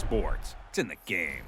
sports. It's in the game.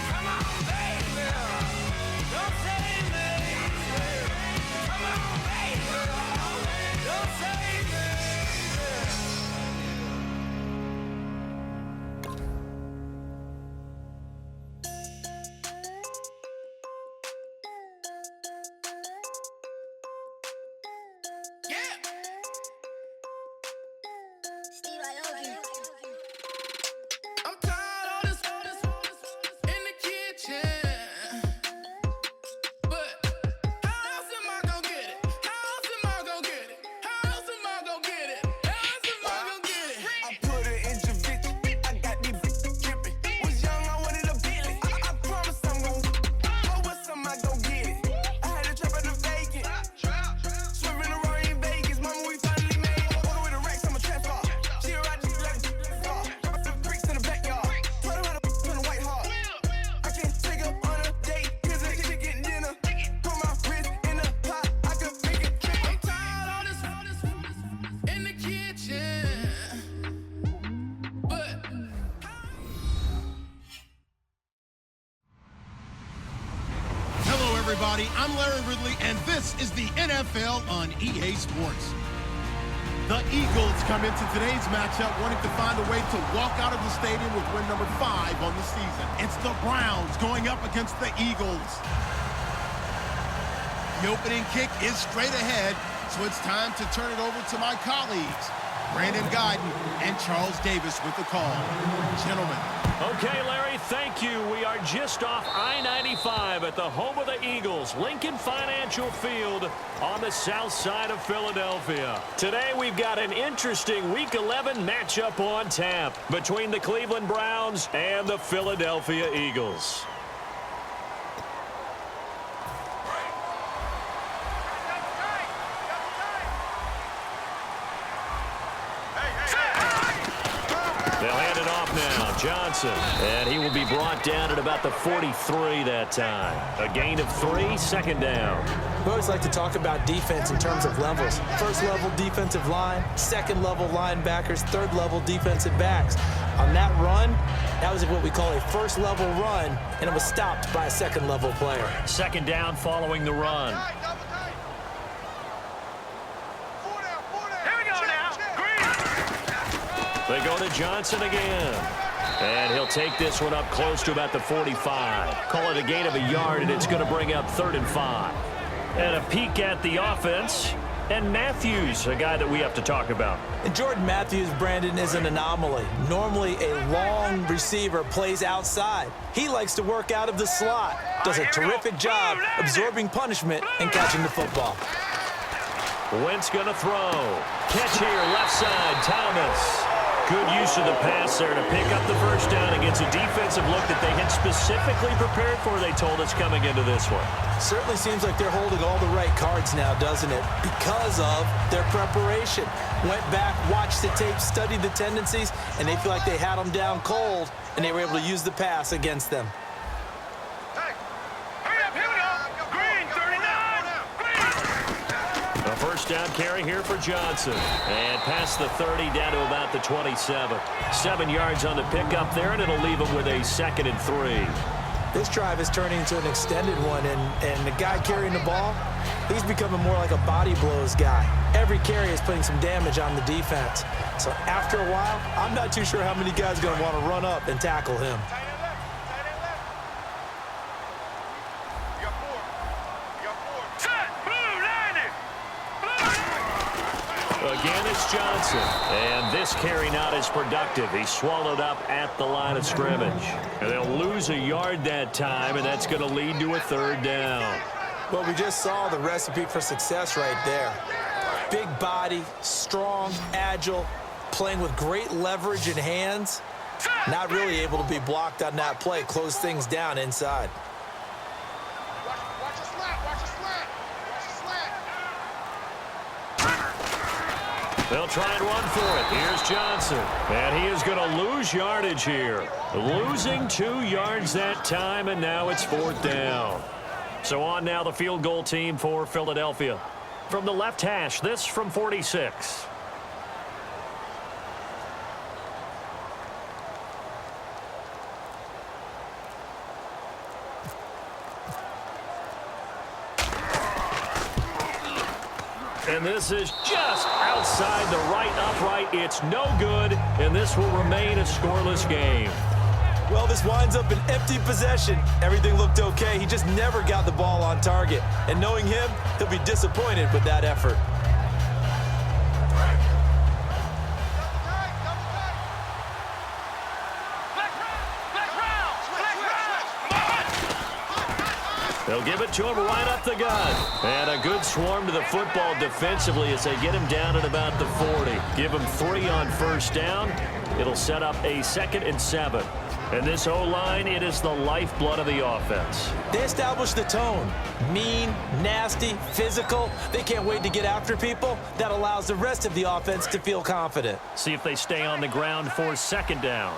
Come everybody. I'm Larry Ridley, and this is the NFL on EA Sports. The Eagles come into today's matchup wanting to find a way to walk out of the stadium with win number 5 on the season. It's the Browns going up against the Eagles. The opening kick is straight ahead, so it's time to turn it over to my colleagues, Brandon Guyton and Charles Davis with the call. Gentlemen. Okay, Larry, thank you. We are just off I-95 at the home of the Eagles, Lincoln Financial Field on the south side of Philadelphia. Today, we've got an interesting Week 11 matchup on tap between the Cleveland Browns and the Philadelphia Eagles. They'll hand it off now. Johnson. And he will be brought down at about the 43 that time. A gain of 3, second down. We always like to talk about defense in terms of levels. First level defensive line, second level linebackers, third level defensive backs. On that run, that was what we call a first level run, and it was stopped by a second level player. Second down following the run. They go to Johnson again. And he'll take this one up close to about the 45. Call it a gain of a yard, and it's going to bring up 3rd and 5. And a peek at the offense. And Matthews, a guy that we have to talk about. And Jordan Matthews, Brandon, is an anomaly. Normally, a long receiver plays outside. He likes to work out of the slot. Does a terrific job absorbing punishment and catching the football. Wentz going to throw. Catch here, left side, Thomas. Good use of the pass there to pick up the first down against a defensive look that they had specifically prepared for, they told us, coming into this one. Certainly seems like they're holding all the right cards now, doesn't it? Because of their preparation. Went back, watched the tape, studied the tendencies, and they feel like they had them down cold, and they were able to use the pass against them. First down carry here for Johnson. And past the 30 down to about the 27. 7 yards on the pickup there, and it'll leave him with a 2nd and 3. This drive is turning into an extended one, and the guy carrying the ball, he's becoming more like a body blows guy. Every carry is putting some damage on the defense. So after a while, I'm not too sure how many guys are going to want to run up and tackle him. Again, it's Johnson. And this carry not as productive. He's swallowed up at the line of scrimmage. And they'll lose a yard that time, and that's going to lead to a 3rd down. Well, we just saw the recipe for success right there. Big body, strong, agile, playing with great leverage in hands. Not really able to be blocked on that play. Close things down inside. They'll try and run for it. Here's Johnson. And he is going to lose yardage here. Losing 2 yards that time, and now it's 4th down. So on now the field goal team for Philadelphia. From the left hash, this from 46. And this is just outside the right upright. It's no good, and this will remain a scoreless game. Well, this winds up an empty possession. Everything looked okay. He just never got the ball on target. And knowing him, he'll be disappointed with that effort. They'll give it to him right up the gut. And a good swarm to the football defensively as they get him down at about the 40. Give him 3 on first down. It'll set up a 2nd and 7. And this O-line, it is the lifeblood of the offense. They establish the tone. Mean, nasty, physical. They can't wait to get after people. That allows the rest of the offense to feel confident. See if they stay on the ground for 2nd down.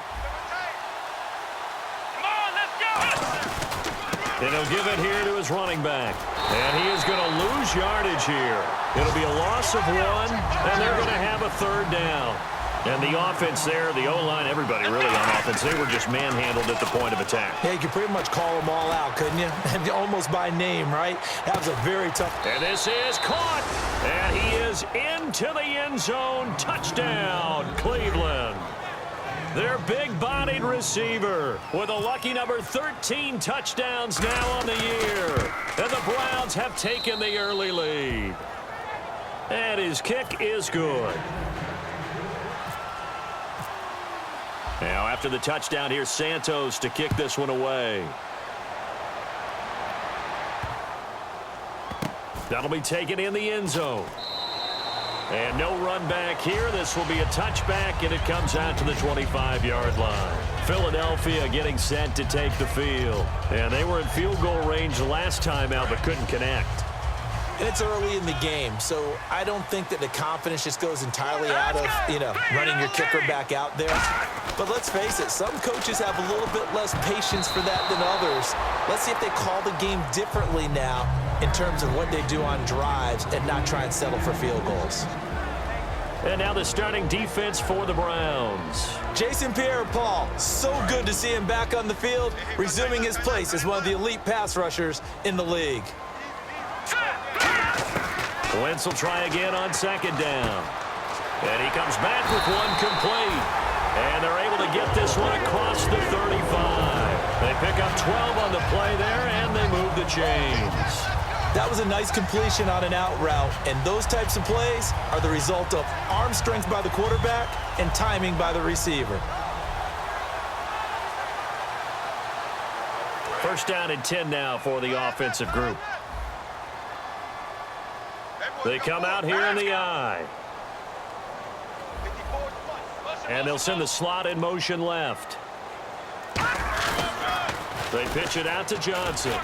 And he'll give it here to his running back. And he is going to lose yardage here. It'll be a loss of 1, and they're going to have a 3rd down. And the offense there, the O-line, everybody really on offense, they were just manhandled at the point of attack. Yeah, you could pretty much call them all out, couldn't you? And almost by name, right? That was a very tough. And this is caught. And he is into the end zone. Touchdown, Cleveland. Their big-bodied receiver with a lucky number 13 touchdowns now on the year. And the Browns have taken the early lead. And his kick is good. Now, after the touchdown, here's Santos to kick this one away. That'll be taken in the end zone. And no run back here. This will be a touchback, and it comes out to the 25-yard line. Philadelphia getting set to take the field. And they were in field goal range last time out, but couldn't connect. And it's early in the game, so I don't think that the confidence just goes entirely out of, running your kicker back out there. But let's face it, some coaches have a little bit less patience for that than others. Let's see if they call the game differently now in terms of what they do on drives and not try and settle for field goals. And now the starting defense for the Browns. Jason Pierre-Paul, so good to see him back on the field, resuming his place as one of the elite pass rushers in the league. Wentz will try again on second down. And he comes back with one complete. And they're able to get this one across the 35. They pick up 12 on the play there, and they move the chains. That was a nice completion on an out route, and those types of plays are the result of arm strength by the quarterback and timing by the receiver. First down and 10 now for the offensive group. They come out here in the eye. And they'll send the slot in motion left. They pitch it out to Johnson.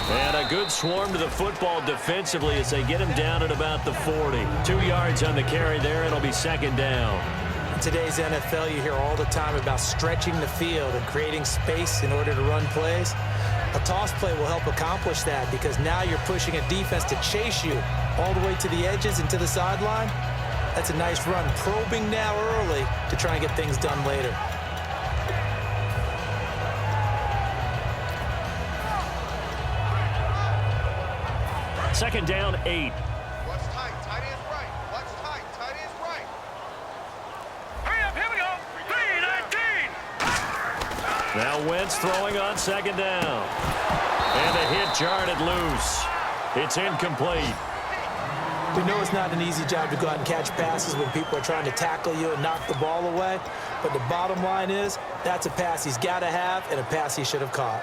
And a good swarm to the football defensively as they get him down at about the 40. 2 yards on the carry there. It'll be second down. In today's NFL, you hear all the time about stretching the field and creating space in order to run plays. A toss play will help accomplish that because now you're pushing a defense to chase you all the way to the edges and to the sideline. That's a nice run, probing now early to try and get things done later. Second down, 8. Watch tight, tight end's right. Watch tight, tight end's right. Hurry up, here we go. 3-19. Now Wentz throwing on second down. And the hit jarred it loose. It's incomplete. We know it's not an easy job to go out and catch passes when people are trying to tackle you and knock the ball away. But the bottom line is, that's a pass he's got to have and a pass he should have caught.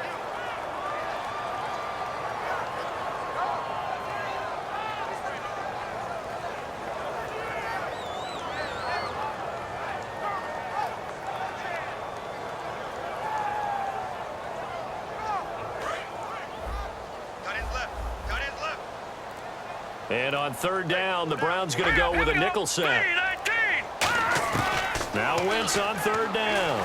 And on third down, the Browns going to go with a nickel set. Now Wentz on third down.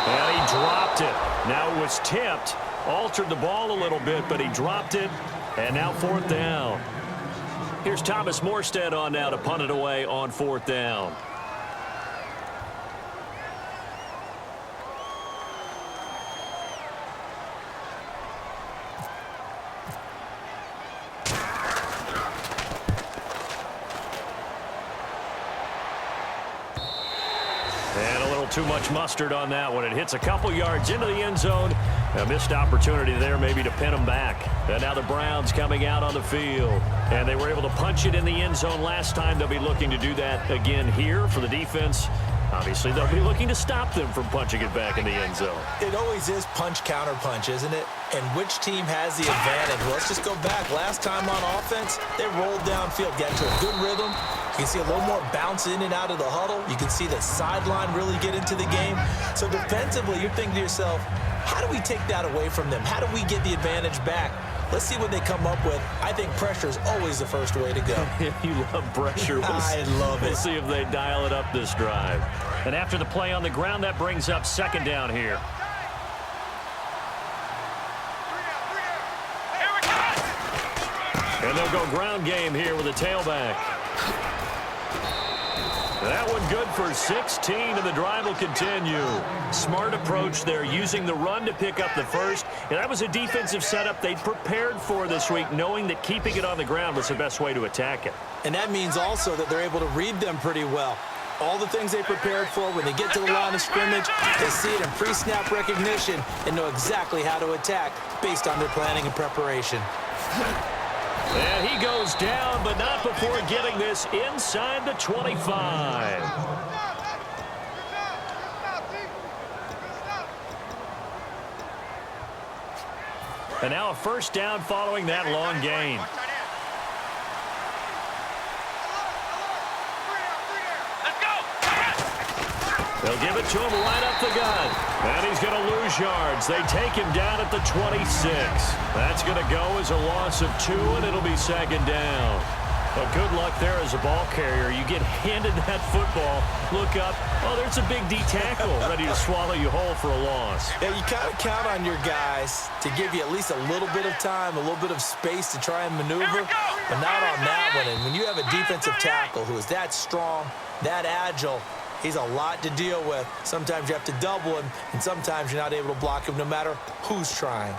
And he dropped it. Now it was tipped, altered the ball a little bit, but he dropped it. And now fourth down. Here's Thomas Morstead on now to punt it away on fourth down. Too much mustard on that one. It hits a couple yards into the end zone. A missed opportunity there maybe to pin them back. And now the Browns coming out on the field. And they were able to punch it in the end zone last time. They'll be looking to do that again here for the defense. Obviously, they'll be looking to stop them from punching it back in the end zone. It always is punch-counter-punch, isn't it? And which team has the advantage? Well, let's just go back. Last time on offense, they rolled downfield, got into a good rhythm. You can see a little more bounce in and out of the huddle. You can see the sideline really get into the game. So defensively, you're thinking to yourself, how do we take that away from them? How do we get the advantage back? Let's see what they come up with. I think pressure is always the first way to go. You love pressure. I love it. We'll see if they dial it up this drive. And after the play on the ground, that brings up second down here. And they'll go ground game here with a tailback. That one good for 16, and the drive will continue. Smart approach there, using the run to pick up the first. And that was a defensive setup they'd prepared for this week, knowing that keeping it on the ground was the best way to attack it. And that means also that they're able to read them pretty well. All the things they prepared for, when they get to the line of scrimmage, they see it in pre-snap recognition and know exactly how to attack based on their planning and preparation. And he goes down, but not before getting this inside the 25. And now a first down following that long gain. They'll give it to him right up the gut. And he's going to lose yards. They take him down at the 26. That's going to go as a loss of 2, and it'll be second down. Well, good luck there as a ball carrier. You get handed that football, look up, oh, there's a big D tackle ready to swallow you whole for a loss. Yeah, you kind of count on your guys to give you at least a little bit of time, a little bit of space to try and maneuver, but not on that one. And when you have a defensive tackle who is that strong, that agile, he's a lot to deal with. Sometimes you have to double him, and sometimes you're not able to block him no matter who's trying.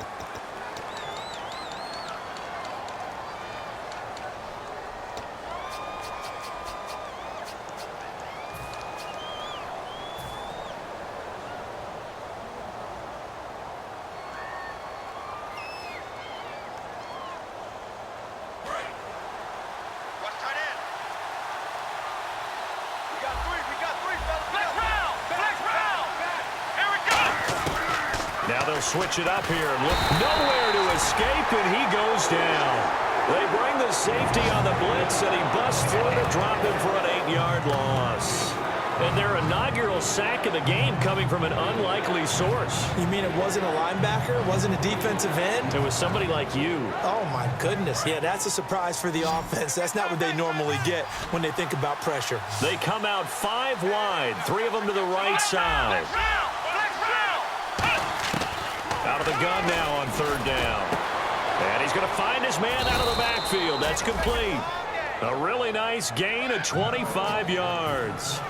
Now they'll switch it up here and look nowhere to escape, and he goes down. They bring the safety on the blitz, and he busts through to drop him for an 8-yard loss. And their inaugural sack of the game coming from an unlikely source. You mean it wasn't a linebacker? It wasn't a defensive end? It was somebody like you. Oh, my goodness. Yeah, that's a surprise for the offense. That's not what they normally get when they think about pressure. They come out 5 wide, 3 of them to the right side. Out of the gun now on 3rd down. And he's going to find his man out of the backfield. That's complete. A really nice gain of 25 yards.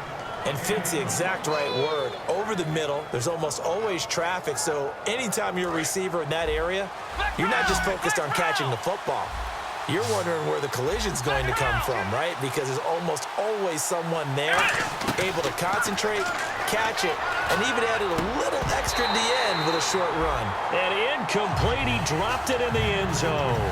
And fits the exact right word. Over the middle, there's almost always traffic, so anytime you're a receiver in that area, you're not just focused on catching the football. You're wondering where the collision's going to come from, right? Because there's almost always someone there able to concentrate, catch it, and even added a little extra at the end with a short run. And incomplete, he dropped it in the end zone.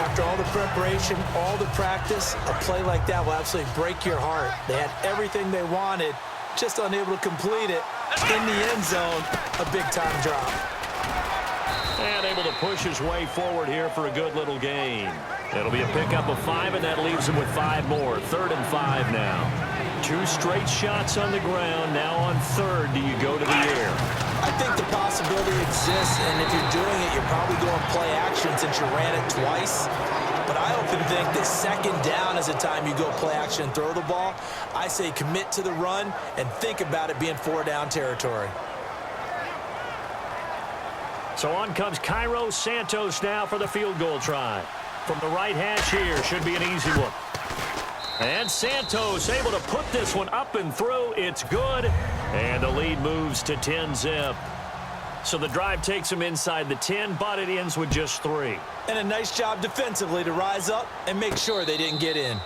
After all the preparation, all the practice, a play like that will absolutely break your heart. They had everything they wanted, just unable to complete it. In the end zone, a big-time drop. And able to push his way forward here for a good little gain. It'll be a pickup of 5, and that leaves him with 5 more. 3rd and 5 now. 2 straight shots on the ground. Now on 3rd, do you go to the air? I think the possibility exists, and if you're doing it, you're probably going play action since you ran it twice. But I often think that 2nd down is the time you go play action and throw the ball. I say commit to the run and think about it being 4-down territory. So on comes Cairo Santos now for the field goal try. From the right hash here, should be an easy one. And Santos able to put this one up and through. It's good. And the lead moves to 10-zip. So the drive takes him inside the 10, but it ends with just 3. And a nice job defensively to rise up and make sure they didn't get in.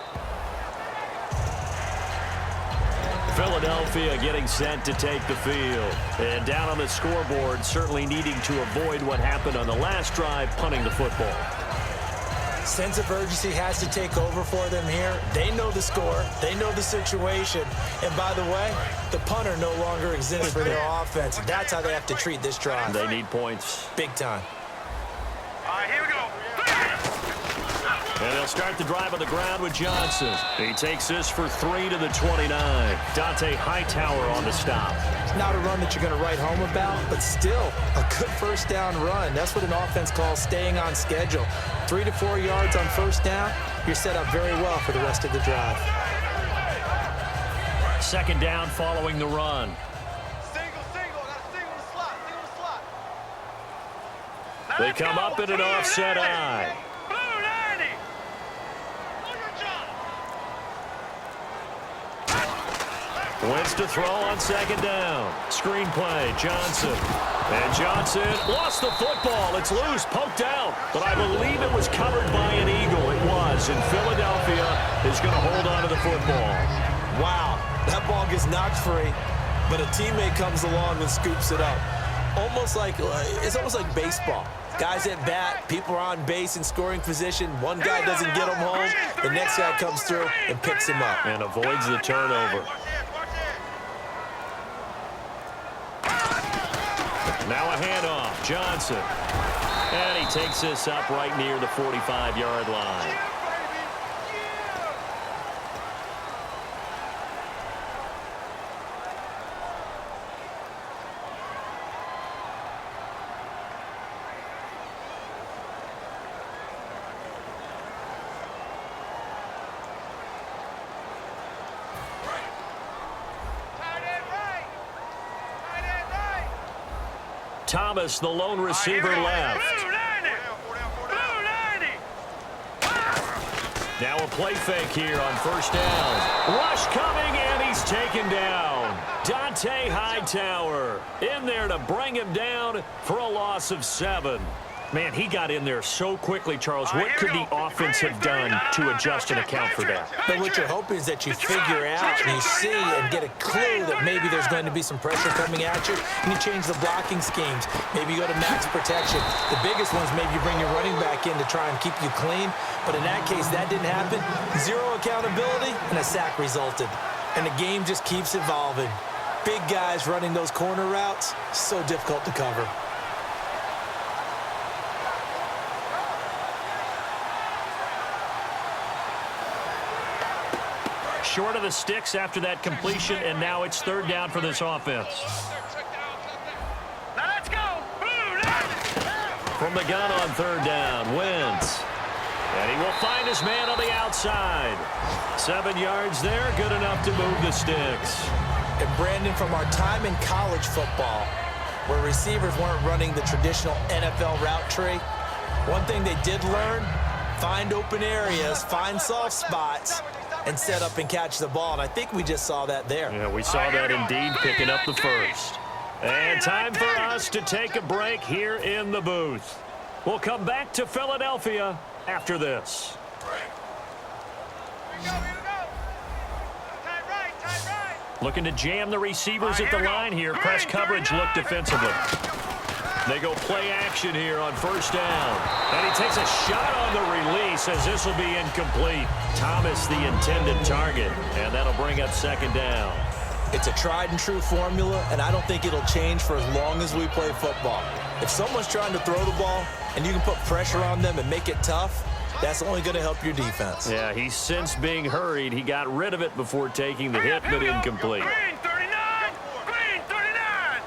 Philadelphia getting set to take the field. And down on the scoreboard, certainly needing to avoid what happened on the last drive, punting the football. Sense of urgency has to take over for them here. They know the score. They know the situation. And by the way, the punter no longer exists for their offense. That's how they have to treat this drive. They need points. Big time. All right, here we go. And they'll start the drive on the ground with Johnson. He takes this for 3 to the 29. Dante Hightower on the stop. Not a run that you're going to write home about, but still a good 1st down run. That's what an offense calls staying on schedule. 3 to 4 yards on 1st down, you're set up very well for the rest of the drive. 2nd down following the run. Single. Got a single in the slot. They come up in an offset eye. Wentz to throw on second down. Screen play, Johnson. And Johnson lost the football. It's loose, poked out. But I believe it was covered by an Eagle. It was. And Philadelphia is going to hold on to the football. Wow, that ball gets knocked free, but a teammate comes along and scoops it up. It's almost like baseball. Guys at bat, people are on base in scoring position. One guy doesn't get him home. The next guy comes through and picks him up. And avoids the turnover. Now a handoff, Johnson. And he takes this up right near the 45-yard line. Thomas, the lone receiver, left. Now a play fake here on first down. Rush coming, and he's taken down. Dante Hightower in there to bring him down for a loss of 7. Man, he got in there so quickly, Charles. What could the offense have done to adjust and account for that? But what you're hoping is that you figure out and you see and get a clue that maybe there's going to be some pressure coming at you, and you change the blocking schemes. Maybe you go to max protection. The biggest one is maybe you bring your running back in to try and keep you clean. But in that case, that didn't happen. Zero accountability, and a sack resulted. And the game just keeps evolving. Big guys running those corner routes, so difficult to cover. Short of the sticks after that completion, and now it's third down for this offense. Now let's go. From the gun on third down, Wentz. And he will find his man on the outside. 7 yards there, good enough to move the sticks. And Brandon, from our time in college football, where receivers weren't running the traditional NFL route tree, one thing they did learn, find open areas, find soft spots, and set up and catch the ball. And I think we just saw that there. Yeah, we saw that indeed, picking up the first. And time for us to take a break here in the booth. We'll come back to Philadelphia after this. Looking to jam the receivers at the line here. Press coverage look defensively. They go play action here on first down. And he takes a shot on the release as this will be incomplete. Thomas, the intended target. And that'll bring up second down. It's a tried and true formula, and I don't think it'll change for as long as we play football. If someone's trying to throw the ball and you can put pressure on them and make it tough, that's only going to help your defense. Yeah, he's since being hurried. He got rid of it before taking the hit, but incomplete. Green 39. Green 39.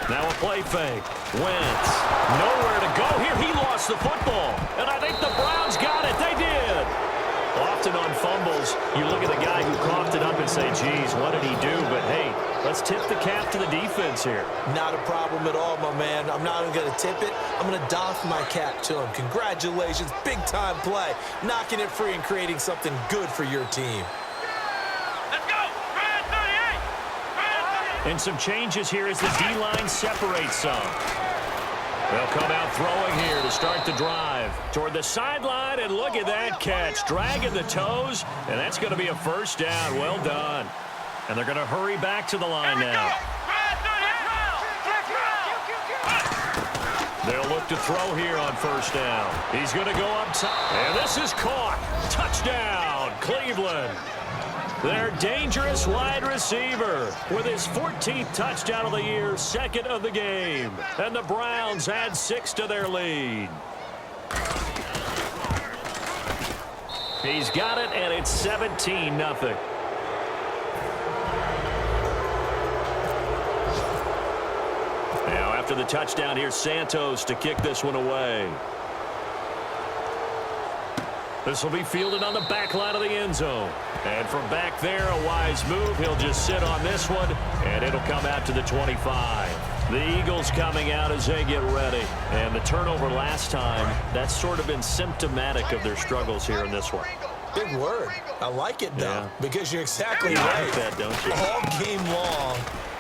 Now a play fake. Wentz. Nowhere to go here. He lost the football. And I think the Browns got it. They did. Often on fumbles, you look at the guy who coughed it up and say, geez, what did he do? But, hey, let's tip the cap to the defense here. Not a problem at all, my man. I'm not even going to tip it. I'm going to doff my cap to him. Congratulations. Big-time play. Knocking it free and creating something good for your team. Let's go. Green 38. And some changes here as the D-line separates some. They'll come out throwing here to start the drive. Toward the sideline, and look at that catch. Dragging the toes, and that's going to be a first down. Well done. And they're going to hurry back to the line now. They'll look to throw here on first down. He's going to go up top. And this is caught. Touchdown, Cleveland. Their dangerous wide receiver with his 14th touchdown of the year, second of the game. And the Browns add 6 to their lead. He's got it, and it's 17-0. Now, after the touchdown, here's Santos to kick this one away. This will be fielded on the back line of the end zone. And from back there, a wise move. He'll just sit on this one, and it'll come out to the 25. The Eagles coming out as they get ready. And the turnover last time, that's sort of been symptomatic of their struggles here in this one. Big word. I like it, though, because you're exactly You right. like that, don't you? All game long,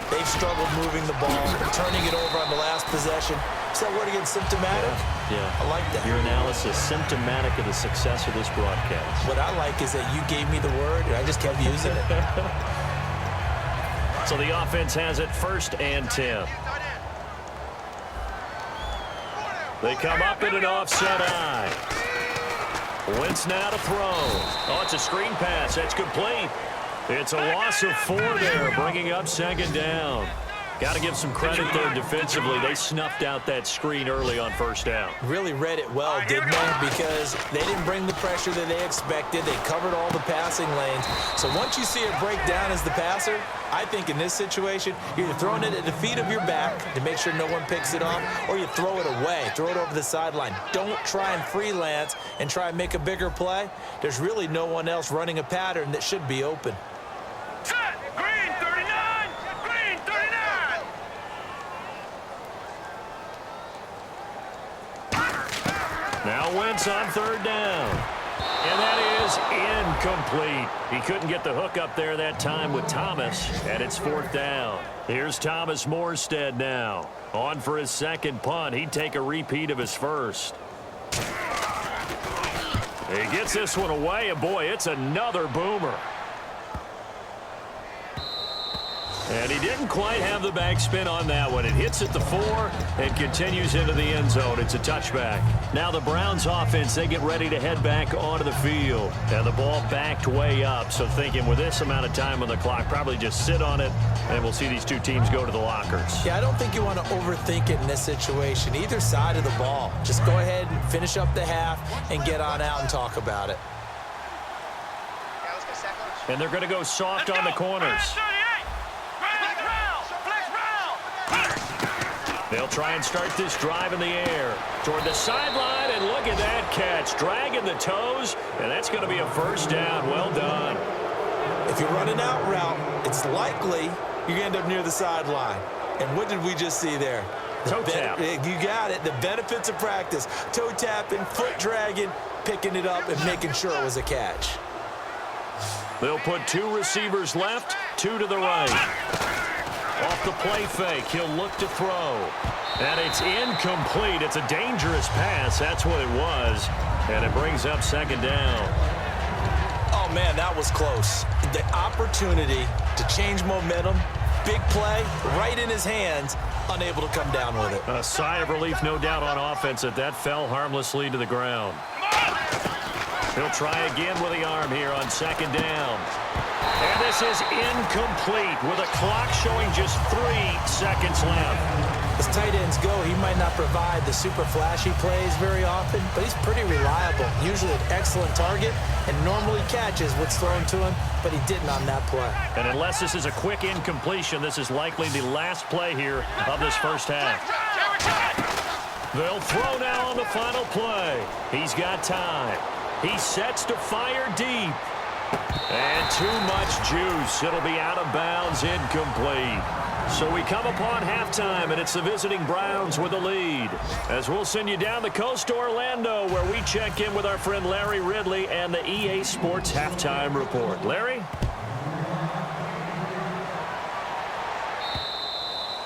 they've struggled moving the ball, turning it over on the last possession. Is that word again, symptomatic? Yeah. I like that. Your analysis, symptomatic of the success of this broadcast. What I like is that you gave me the word, and I just kept using it. So the offense has it 1st and 10. They come up in an offset eye. Wentz now to throw. Oh, it's a screen pass. That's complete. It's a loss of 4 there, bringing up 2nd down. Got to give some credit there defensively. They snuffed out that screen early on 1st down. Really read it well, didn't they? Because they didn't bring the pressure that they expected. They covered all the passing lanes. So once you see it break down as the passer, I think in this situation, you're either throwing it at the feet of your back to make sure no one picks it off, or you throw it away, throw it over the sideline. Don't try and freelance and try and make a bigger play. There's really no one else running a pattern that should be open. Set. Green 39. Green 39. Now Wentz on 3rd down. And that is incomplete. He couldn't get the hook up there that time with Thomas, and it's 4th down. Here's Thomas Morstead now. On for his 2nd punt. He'd take a repeat of his 1st. He gets this one away, and boy, it's another boomer. And he didn't quite have the backspin on that one. It hits at the 4 and continues into the end zone. It's a touchback. Now the Browns offense, they get ready to head back onto the field. And the ball backed way up. So thinking with this amount of time on the clock, probably just sit on it, and we'll see these two teams go to the lockers. Yeah, I don't think you want to overthink it in this situation. Either side of the ball. Just go ahead and finish up the half and get on out and talk about it. And they're going to go soft on the corners. They'll try and start this drive in the air toward the sideline, and look at that catch. Dragging the toes, and that's going to be a 1st down. Well done. If you're running out route, it's likely you're going to end up near the sideline. And what did we just see there? Toe tap. You got it. The benefits of practice. Toe tapping, foot dragging, picking it up, and making sure it was a catch. They'll put 2 receivers left, 2 to the right. Off the play fake, he'll look to throw. And it's incomplete. It's a dangerous pass. That's what it was. And it brings up 2nd down. Oh, man, that was close. The opportunity to change momentum, big play, right in his hands, unable to come down with it. A sigh of relief, no doubt, on offense that fell harmlessly to the ground. He'll try again with the arm here on 2nd down. And this is incomplete with a clock showing just 3 seconds left. As tight ends go, he might not provide the super flashy plays very often, but he's pretty reliable. Usually an excellent target and normally catches what's thrown to him, but he didn't on that play. And unless this is a quick incompletion, this is likely the last play here of this 1st half. They'll throw now on the final play. He's got time. He sets to fire deep. And too much juice. It'll be out of bounds, incomplete. So we come upon halftime, and it's the visiting Browns with the lead. As we'll send you down the coast to Orlando, where we check in with our friend Larry Ridley and the EA Sports Halftime Report. Larry?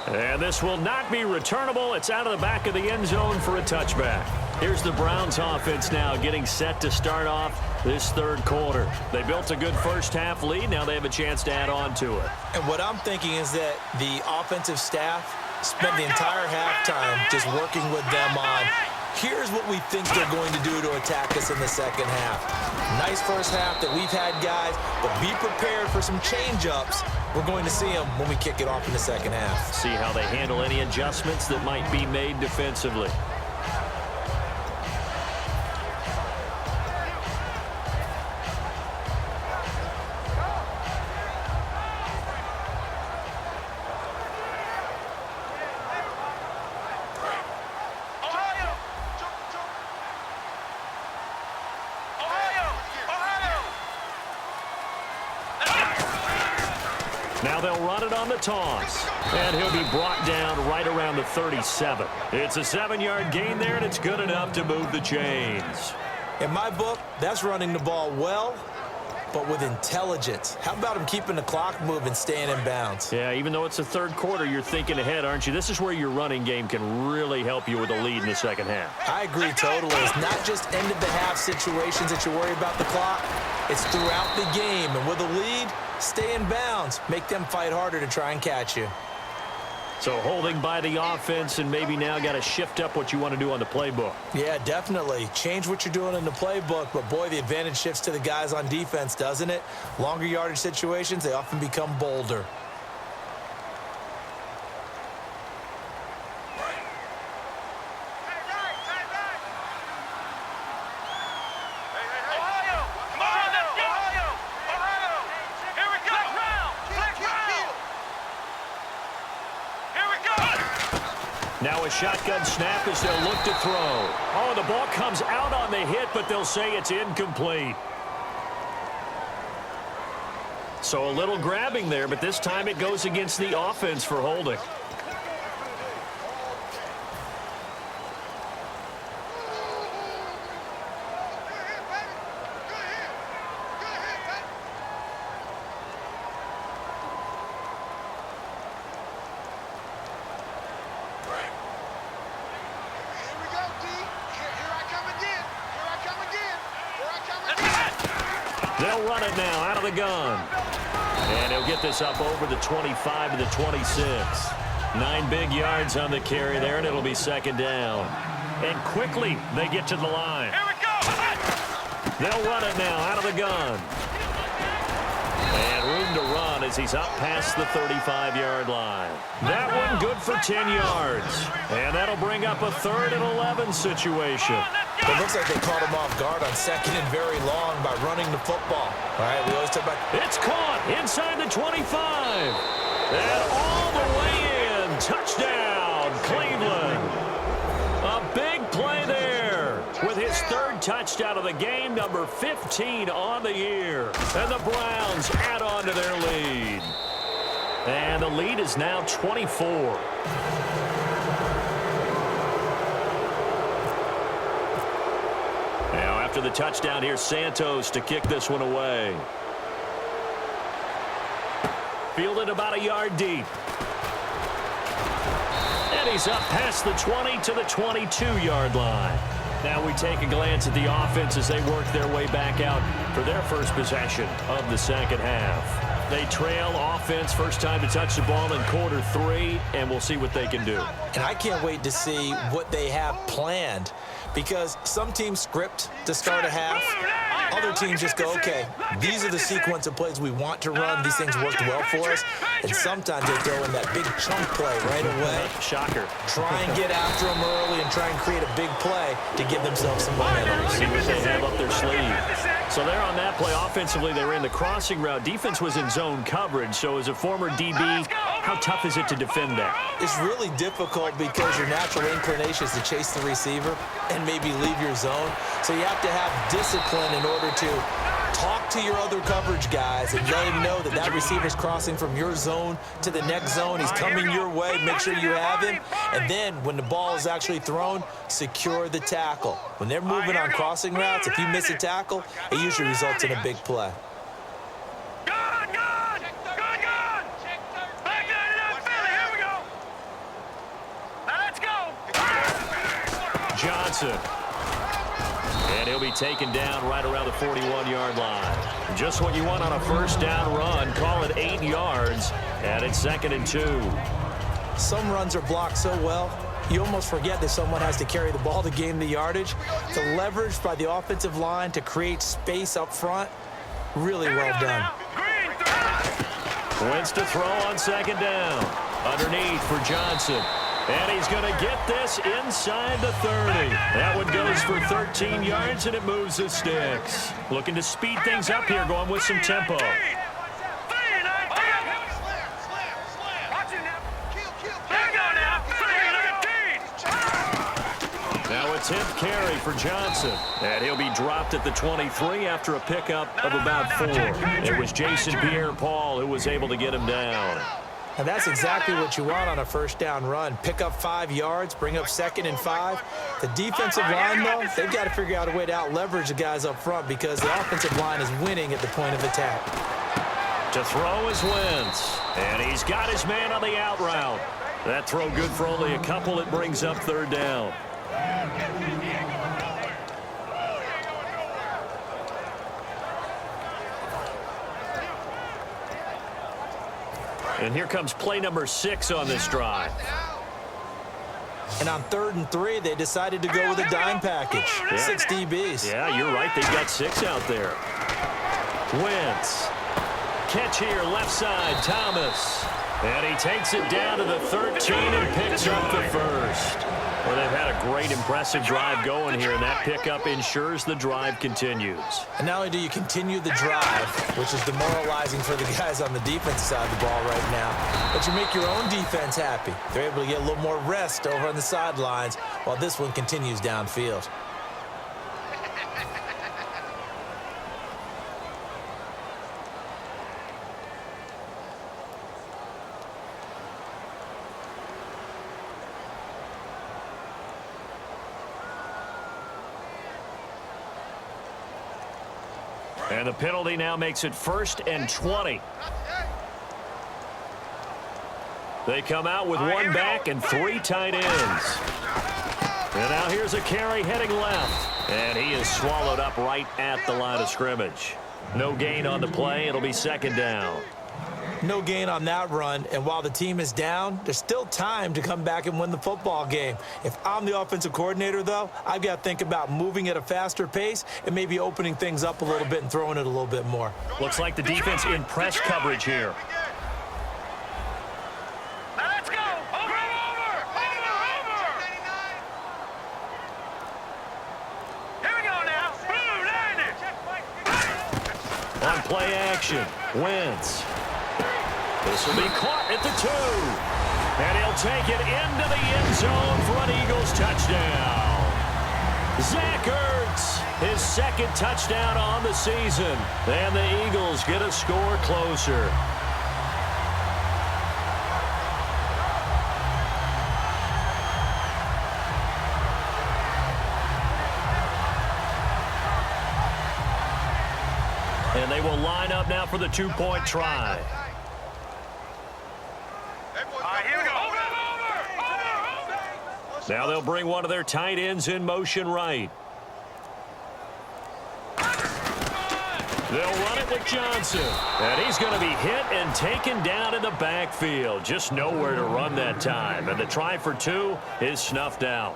And this will not be returnable. It's out of the back of the end zone for a touchback. Here's the Browns offense now getting set to start off this 3rd quarter. They built a good 1st half lead. Now they have a chance to add on to it. And what I'm thinking is that the offensive staff spent the entire halftime just working with them on, here's what we think they're going to do to attack us in the 2nd half. Nice 1st half that we've had, guys, but be prepared for some change-ups. We're going to see them when we kick it off in the 2nd half. See how they handle any adjustments that might be made defensively. Now they'll run it on the toss. And he'll be brought down right around the 37. It's a 7-yard gain there, and it's good enough to move the chains. In my book, that's running the ball well, but with intelligence. How about him keeping the clock moving, staying in bounds? Yeah, even though it's the third quarter, you're thinking ahead, aren't you? This is where your running game can really help you with a lead in the second half. I agree totally. It's not just end-of-the-half situations that you worry about the clock. It's throughout the game. And with a lead, stay in bounds. Make them fight harder to try and catch you. So holding by the offense, and maybe now got to shift up what you want to do on the playbook. Yeah, definitely. Change what you're doing in the playbook, but boy, the advantage shifts to the guys on defense, doesn't it? Longer yardage situations, they often become bolder. Now a shotgun snap as they'll look to throw. Oh, the ball comes out on the hit, but they'll say it's incomplete. So a little grabbing there, but this time it goes against the offense for holding. They'll run it now out of the gun. And he'll get this up over the 25 to the 26. 9 big yards on the carry there, and it'll be second down. And quickly they get to the line. Here we go. They'll run it now out of the gun. And room to run as he's up past the 35-yard line. That one good for 10 yards. And that'll bring up a 3rd and 11 situation. It looks like they caught him off guard on 2nd and very long by running the football. All right, we always talk about... It's caught inside the 25. And all the way in. Touchdown, Cleveland. A big play there with his 3rd touchdown of the game, number 15 on the year. And the Browns add on to their lead. And the lead is now 24. After the touchdown, here's Santos to kick this one away. Fielded about a yard deep. And he's up past the 20 to the 22-yard line. Now we take a glance at the offense as they work their way back out for their first possession of the second half. They trail offense, first time to touch the ball in quarter 3, and we'll see what they can do. And I can't wait to see what they have planned, because some teams script to start a half. Other teams just go, okay, these are the sequence of plays we want to run. These things worked well for us. And sometimes they throw in that big chunk play right away. Shocker. Try and get after them early and try and create a big play to give themselves some momentum. See what they have up their sleeve. So there on that play, offensively, they ran the crossing route. Defense was in zone coverage. So as a former DB, how tough is it to defend that? It's really difficult because your natural inclination is to chase the receiver and maybe leave your zone. So you have to have discipline in order to talk to your other coverage guys and let him know that that receiver's crossing from your zone to the next zone. He's coming your way. Make sure you have him. And then when the ball is actually thrown, secure the tackle. When they're moving on crossing routes, if you miss a tackle, it usually results in a big play. Johnson. And he'll be taken down right around the 41-yard line. Just what you want on a first down run. Call it 8 yards, and it's 2nd and 2. Some runs are blocked so well, you almost forget that someone has to carry the ball to gain the yardage. The leverage by the offensive line to create space up front, really well done. Wentz to throw on 2nd down. Underneath for Johnson. And he's going to get this inside the 30. That one goes for 13 yards, and it moves the sticks. Looking to speed things up here, going with some tempo. Now it's 10th carry for Johnson. And he'll be dropped at the 23 after a pickup of about 4. It was Jason Pierre-Paul who was able to get him down. And that's exactly what you want on a first down run. Pick up 5 yards, bring up 2nd and 5. The defensive line, though, they've got to figure out a way to out-leverage the guys up front because the offensive line is winning at the point of attack. To throw is Wentz. And he's got his man on the out route. That throw good for only a couple. It brings up 3rd down. And here comes play number 6 on this drive. And on 3rd and 3, they decided to go with a dime package. 6 DBs. Yeah, you're right. They've got 6 out there. Wentz. Catch here, left side, Thomas. And he takes it down to the 13 and picks up the first. Well, they've had a great, impressive drive going here, and that pickup ensures the drive continues. And not only do you continue the drive, which is demoralizing for the guys on the defensive side of the ball right now, but you make your own defense happy. They're able to get a little more rest over on the sidelines while this one continues downfield. And the penalty now makes it 1st and 20. They come out with 1 back and 3 tight ends. And now here's a carry heading left. And he is swallowed up right at the line of scrimmage. No gain on the play. It'll be 2nd down. No gain on that run, and while the team is down, there's still time to come back and win the football game. If I'm the offensive coordinator, though, I've got to think about moving at a faster pace and maybe opening things up a little bit and throwing it a little bit more. Looks like the defense in press coverage here. Let's go. Over. Here we go now. Blue, On play action, Wentz. This will be caught at the 2. And he'll take it into the end zone for an Eagles touchdown. Zach Ertz, his 2nd touchdown on the season. And the Eagles get a score closer. And they will line up now for the 2-point try. Here we go. Now they'll bring one of their tight ends in motion right. They'll run it with Johnson. And he's going to be hit and taken down in the backfield. Just nowhere to run that time. And the try for 2 is snuffed out.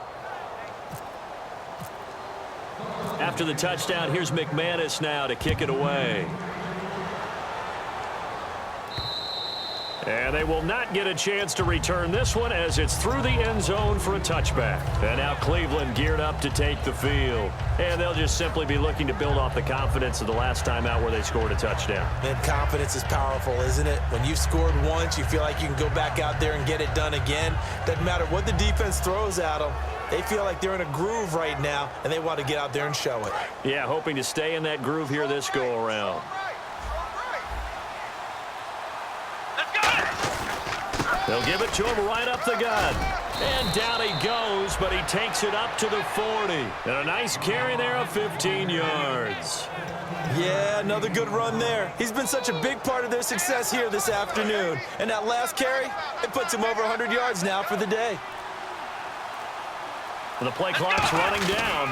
After the touchdown, here's McManus now to kick it away. And they will not get a chance to return this one as it's through the end zone for a touchback. And now Cleveland geared up to take the field. And they'll just simply be looking to build off the confidence of the last time out where they scored a touchdown. And confidence is powerful, isn't it? When you've scored once, you feel like you can go back out there and get it done again. Doesn't matter what the defense throws at them. They feel like they're in a groove right now, and they want to get out there and show it. Yeah, hoping to stay in that groove here this go-around. They'll give it to him right up the gut. And down he goes, but he takes it up to the 40. And a nice carry there of 15 yards. Yeah, another good run there. He's been such a big part of their success here this afternoon. And that last carry, it puts him over 100 yards now for the day. The play clock's running down.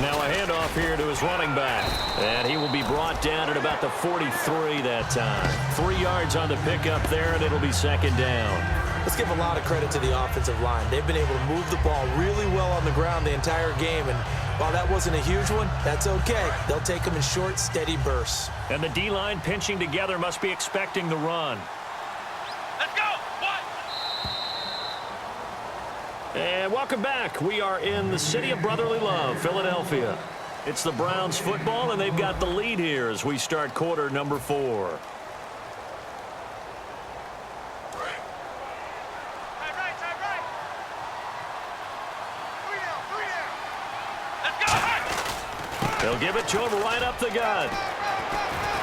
Now a handoff here to his running back. And he will be brought down at about the 43 that time. 3 yards on the pickup there, and it'll be 2nd down. Let's give a lot of credit to the offensive line. They've been able to move the ball really well on the ground the entire game. And while that wasn't a huge one, that's okay. They'll take them in short, steady bursts. And the D-line pinching together must be expecting the run. Let's go. What? And welcome back. We are in the city of brotherly love, Philadelphia. It's the Browns football, and they've got the lead here as we start quarter number 4. They'll give it to him right up the gut.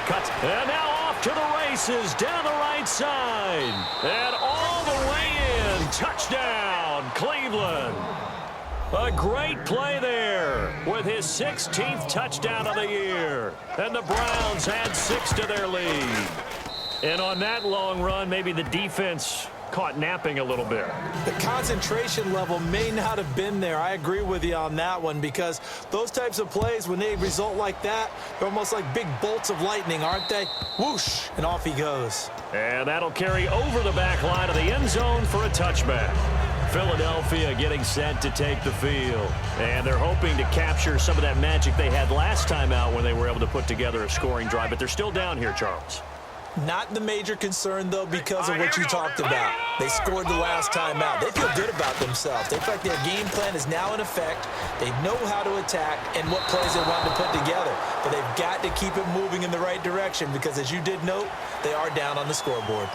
Cuts. And now off to the races down the right side. And all the way in. Touchdown, Cleveland. A great play there with his 16th touchdown of the year. And the Browns add 6 to their lead. And on that long run, maybe the defense caught napping a little bit. The concentration level may not have been there. I agree with you on that one, because those types of plays, when they result like that, they're almost like big bolts of lightning, aren't they? Whoosh, and off he goes. And that'll carry over the back line of the end zone for a touchback. Philadelphia getting set to take the field. And they're hoping to capture some of that magic they had last time out when they were able to put together a scoring drive. But they're still down here, Charles. Not the major concern, though, because of what you talked about. They scored the last time out. They feel good about themselves. They feel like their game plan is now in effect. They know how to attack and what plays they want to put together. But they've got to keep it moving in the right direction because, as you did note, they are down on the scoreboard.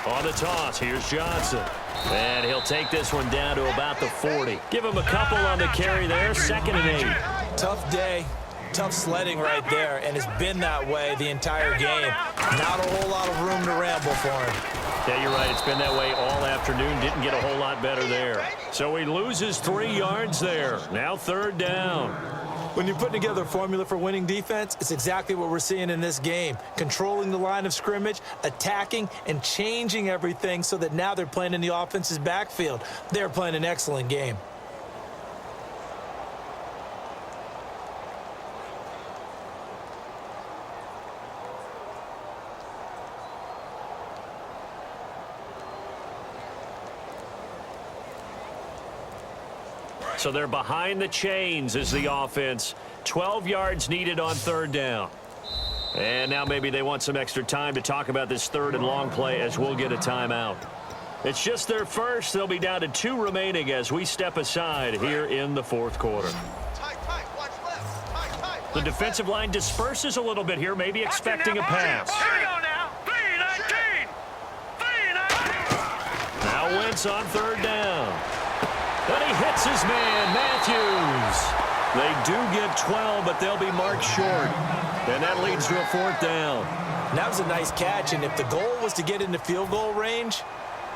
On the toss, here's Johnson. And he'll take this one down to about the 40. Give him a couple on the carry there, 2nd and 8. Tough day, tough sledding right there, and it's been that way the entire game. Not a whole lot of room to ramble for him. Yeah, you're right. It's been that way all afternoon. Didn't get a whole lot better there. So he loses 3 yards there. Now 3rd down. When you're putting together a formula for winning defense, it's exactly what we're seeing in this game. Controlling the line of scrimmage, attacking, and changing everything so that now they're playing in the offense's backfield. They're playing an excellent game. So they're behind the chains as the offense. 12 yards needed on 3rd down. And now maybe they want some extra time to talk about this 3rd and long play as we'll get a timeout. It's just their first. They'll be down to 2 remaining as we step aside here in the 4th quarter. The defensive line disperses a little bit here, maybe expecting a pass. Here we go now. 3-19. 3-19. Now Wentz on 3rd down. And he hits his man, Matthews. They do get 12, but they'll be marked short. And that leads to a 4th down. That was a nice catch, and if the goal was to get into field goal range,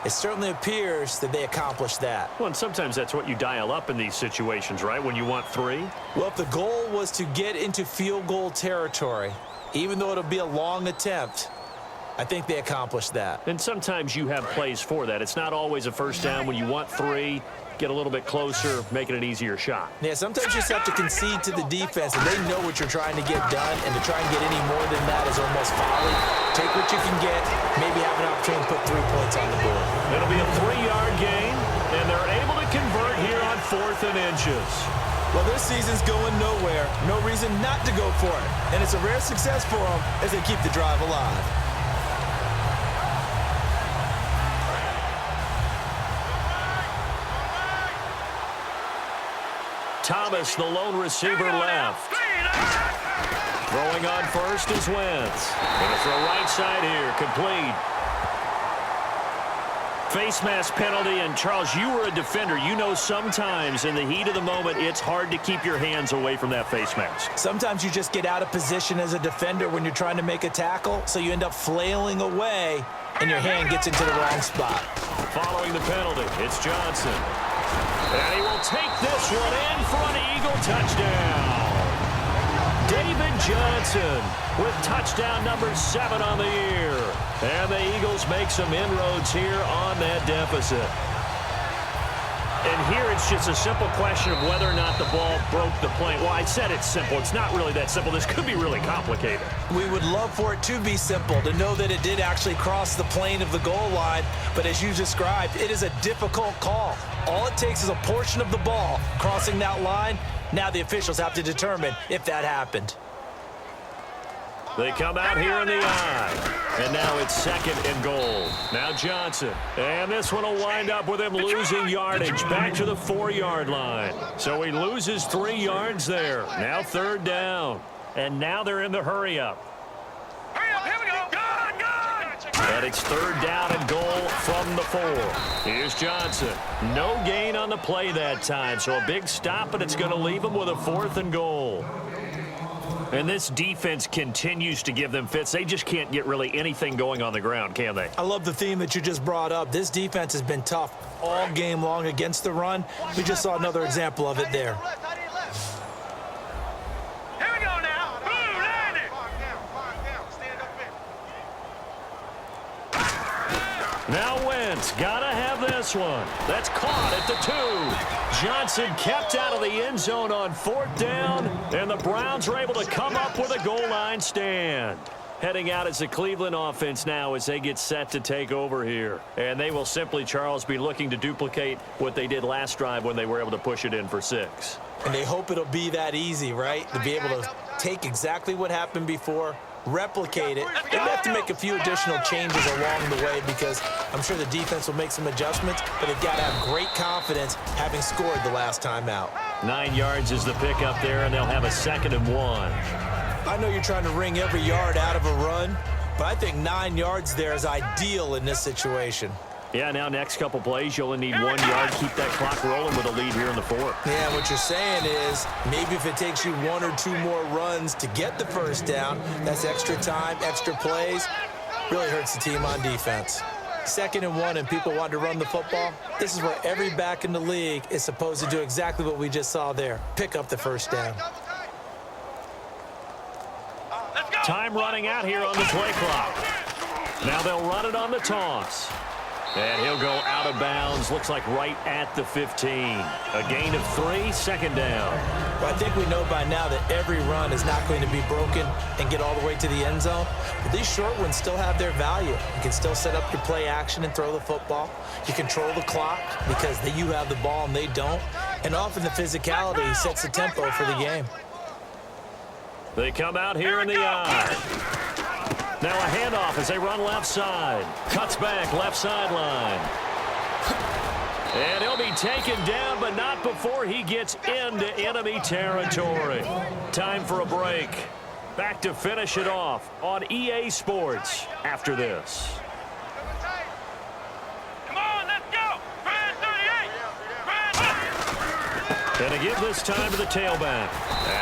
it certainly appears that they accomplished that. Well, and sometimes that's what you dial up in these situations, right, when you want 3? Well, if the goal was to get into field goal territory, even though it'll be a long attempt, I think they accomplished that. And sometimes you have plays for that. It's not always a 1st down when you want 3. Get a little bit closer, making an easier shot. Yeah, sometimes you just have to concede to the defense, and they know what you're trying to get done, and to try and get any more than that is almost folly. Take what you can get, maybe have an opportunity to put 3 points on the board. It'll be a 3-yard gain, and they're able to convert here on 4th and inches. Well, this season's going nowhere. No reason not to go for it. And it's a rare success for them as they keep the drive alive. Thomas, the lone receiver, left. Throwing on first is Wentz. Going to throw right side here, complete. Face mask penalty, and Charles, you were a defender. You know sometimes in the heat of the moment, it's hard to keep your hands away from that face mask. Sometimes you just get out of position as a defender when you're trying to make a tackle, so you end up flailing away, and your hand gets into the wrong spot. Following the penalty, it's Johnson. And he will take this one in for an Eagle touchdown. David Johnson with touchdown number 7 on the year. And the Eagles make some inroads here on that deficit. And here it's just a simple question of whether or not the ball broke the plane. Well, I said it's simple. It's not really that simple. This could be really complicated. We would love for it to be simple, to know that it did actually cross the plane of the goal line. But as you described, it is a difficult call. All it takes is a portion of the ball crossing that line. Now the officials have to determine if that happened. They come out here in the I. And now it's 2nd and goal. Now Johnson. And this one will wind up with him losing yardage back to the 4-yard line. So he loses 3 yards there. Now 3rd down. And now they're in the hurry-up. Hurry up, here we go. Good. And it's 3rd down and goal from the 4. Here's Johnson. No gain on the play that time. So a big stop, but it's going to leave him with a 4th and goal. And this defense continues to give them fits. They just can't get really anything going on the ground, can they? I love the theme that you just brought up. This defense has been tough all game long against the run. We just saw another example of it there. Here we go now. Blue landing. Find down. Stand up in. Now Wentz gotta have this one. That's caught at the 2. Johnson kept out of the end zone on 4th down, and the Browns are able to come up with a goal line stand. Heading out as the Cleveland offense now as they get set to take over here. And they will simply, Charles, be looking to duplicate what they did last drive when they were able to push it in for 6. And they hope it'll be that easy, right? To be able to take exactly what happened before, replicate it. They have to make a few additional changes along the way because I'm sure the defense will make some adjustments, but they've got to have great confidence having scored the last time out. 9 yards is the pickup there, and they'll have a 2nd and 1. I know you're trying to wring every yard out of a run, but I think 9 yards there is ideal in this situation. Yeah, now next couple plays, you'll only need 1 yard. Keep that clock rolling with a lead here in the 4th. Yeah, what you're saying is maybe if it takes you 1 or 2 more runs to get the 1st down, that's extra time, extra plays. Really hurts the team on defense. 2nd and 1 and people want to run the football. This is where every back in the league is supposed to do exactly what we just saw there. Pick up the 1st down. Let's go. Time running out here on the play clock. Now they'll run it on the toss. And he'll go out of bounds, looks like right at the 15. A gain of 3, 2nd down. Well, I think we know by now that every run is not going to be broken and get all the way to the end zone. But these short ones still have their value. You can still set up your play action and throw the football. You control the clock because you have the ball and they don't. And often the physicality sets the tempo for the game. They come out here in the I. Now a handoff as they run left side. Cuts back left sideline. And he'll be taken down, but not before he gets into enemy territory. Time for a break. Back to finish it off on EA Sports after this. Come on, let's go. Brand 38. And to give this time to the tailback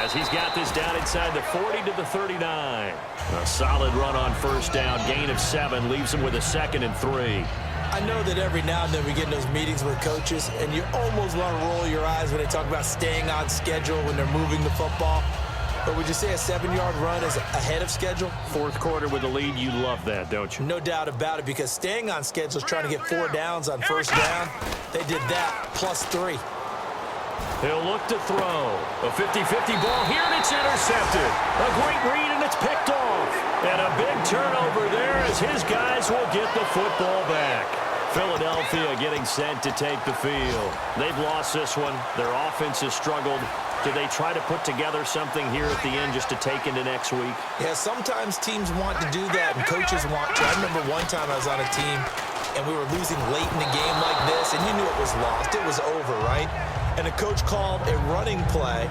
as he's got this down inside the 40 to the 39. A solid run on 1st down. Gain of 7 leaves him with a 2nd and 3. I know that every now and then we get in those meetings with coaches, and you almost want to roll your eyes when they talk about staying on schedule when they're moving the football. But would you say a 7-yard run is ahead of schedule? 4th quarter with the lead. You love that, don't you? No doubt about it, because staying on schedule is trying to get 4 downs on 1st down. They did that, plus 3. He'll look to throw. A 50-50 ball here, and it's intercepted. A great read, and it's picked off. And a big turnover there as his guys will get the football back. Philadelphia getting set to take the field. They've lost this one. Their offense has struggled. Do they try to put together something here at the end just to take into next week? Yeah, sometimes teams want to do that, and coaches want to. I remember one time I was on a team, and we were losing late in the game like this, and you knew it was lost. It was over, right? And the coach called a running play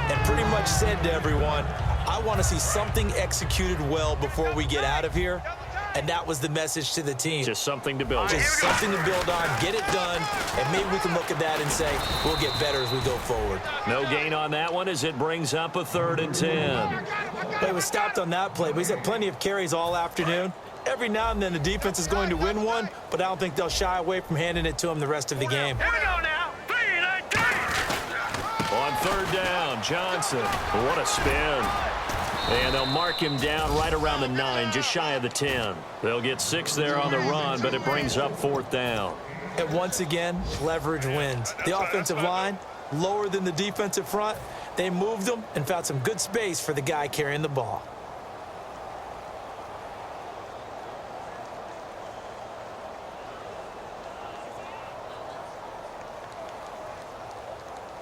and pretty much said to everyone, I want to see something executed well before we get out of here. And that was the message to the team. Just something to build on. Just something to build on, get it done, and maybe we can look at that and say, we'll get better as we go forward. No gain on that one as it brings up a 3rd and 10. Well, he was stopped on that play, but he's had plenty of carries all afternoon. Every now and then the defense is going to win one, but I don't think they'll shy away from handing it to him the rest of the game. Here we go now. 3-19. On 3rd down, Johnson. What a spin. And they'll mark him down right around the 9, just shy of the 10. They'll get 6 there on the run, but it brings up 4th down. And once again, leverage wins. The offensive line, lower than the defensive front. They moved them and found some good space for the guy carrying the ball.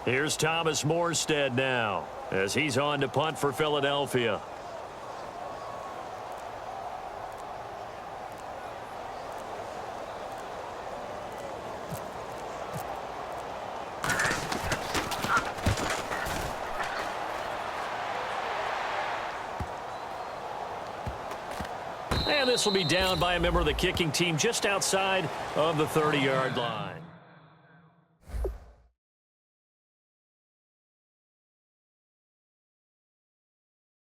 Here's Thomas Morstead now as he's on to punt for Philadelphia. this will be down by a member of the kicking team just outside of the 30-yard line.